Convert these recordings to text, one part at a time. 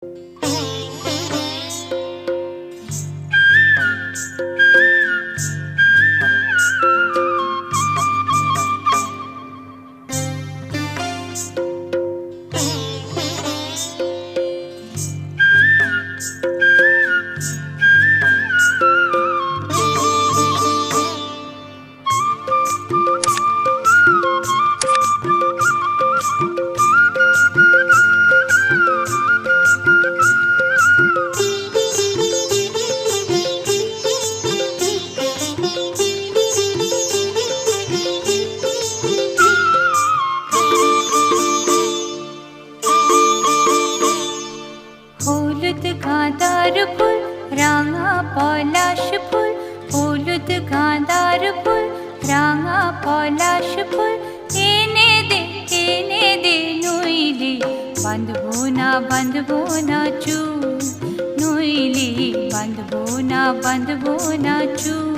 হলুদ গাঁদার ফুল, রাঙা পলাশ ফুল, হলুদ গাঁদার ফুল, রাঙা পলাশ ফুল, এনে দে নইলে বাঁধবো না চুল, নইলে বাঁধবো না চুল।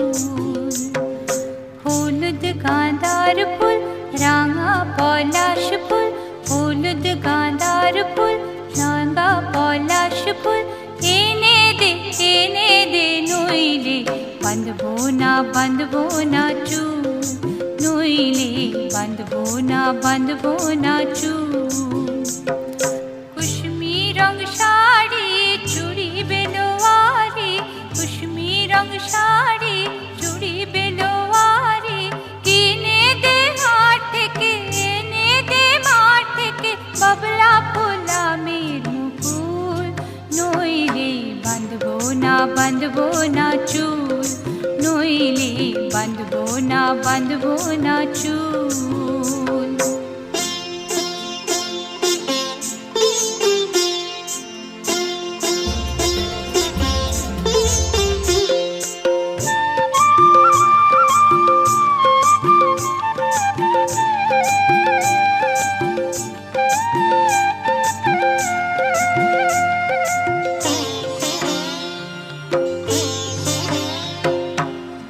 হলুদ গাঁদার ফুল, রাঙা পলাশ ফুল, হলুদ গাঁদার ফুল, রাঙা পলাশ ফুল, এনে দে নইলে বাঁধবো না চুল, নইলে বাঁধবো না চুল। কুসুমি রং শাড়ি চুড়ি বেলোয়ারি, কুসুমি রং শাড়ি চুড়ি বেলোয়ারি, কিনে দে হাট থেকে, এনে দে মাঠ থেকে, বাবলা ফুলামের মুকুল, নইলে বাঁধবো না চুল, নইলে বাঁধবো না চুল।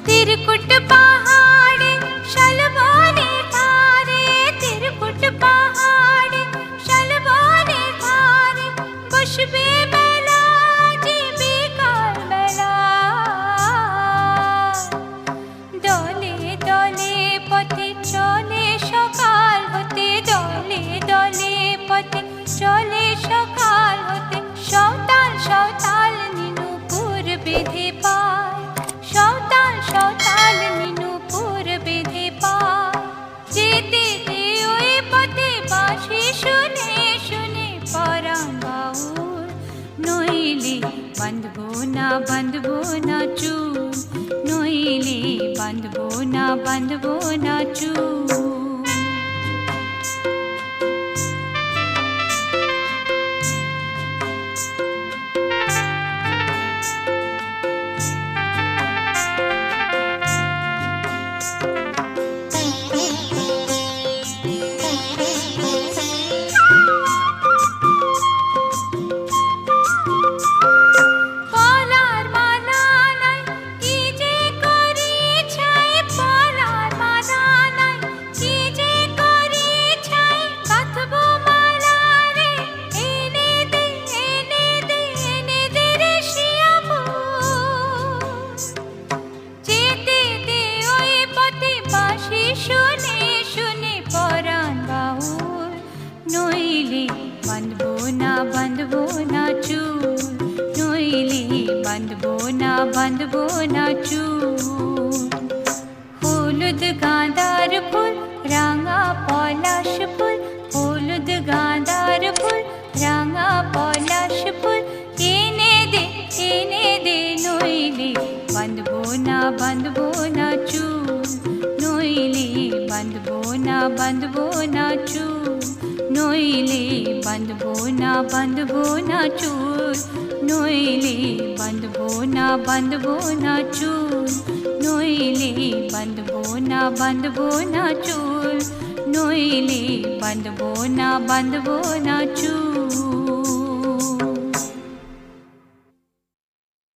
तिरकुट पहाड़े शलबोने धारे, तिरकुट पहाड़े शलबोने धारे, बसबे बेला जी बिकाल बेला, दले दले पथे चले सकाल होते, दले दले पथे चले सकाल होते, सौताल नीनुपुर बेधे पाय, सौताल नीनुपुर बेधे पाय, जेते दे ओई पथे बाँशি শুনে শুনে পরাণ বাউল, নইলে বাঁধবো না চুল, নইলে বাঁধবো না চুল। বাঁধবো না চুল, নইলে বাঁধবো না চুল। হলুদ গাঁদার ফুল, রাঙা পলাশ ফুল, হলুদ গাঁদার ফুল, রাঙা পলাশ ফুল, এনে দে নইলে বাঁধবো না চুল, নইলে বাঁধবো না চুল, নইলে বাঁধবো না চুল, নইলে বাঁধবো না চুল, নইলে বাঁধবো না চুল, নইলে বাঁধবো না চুল।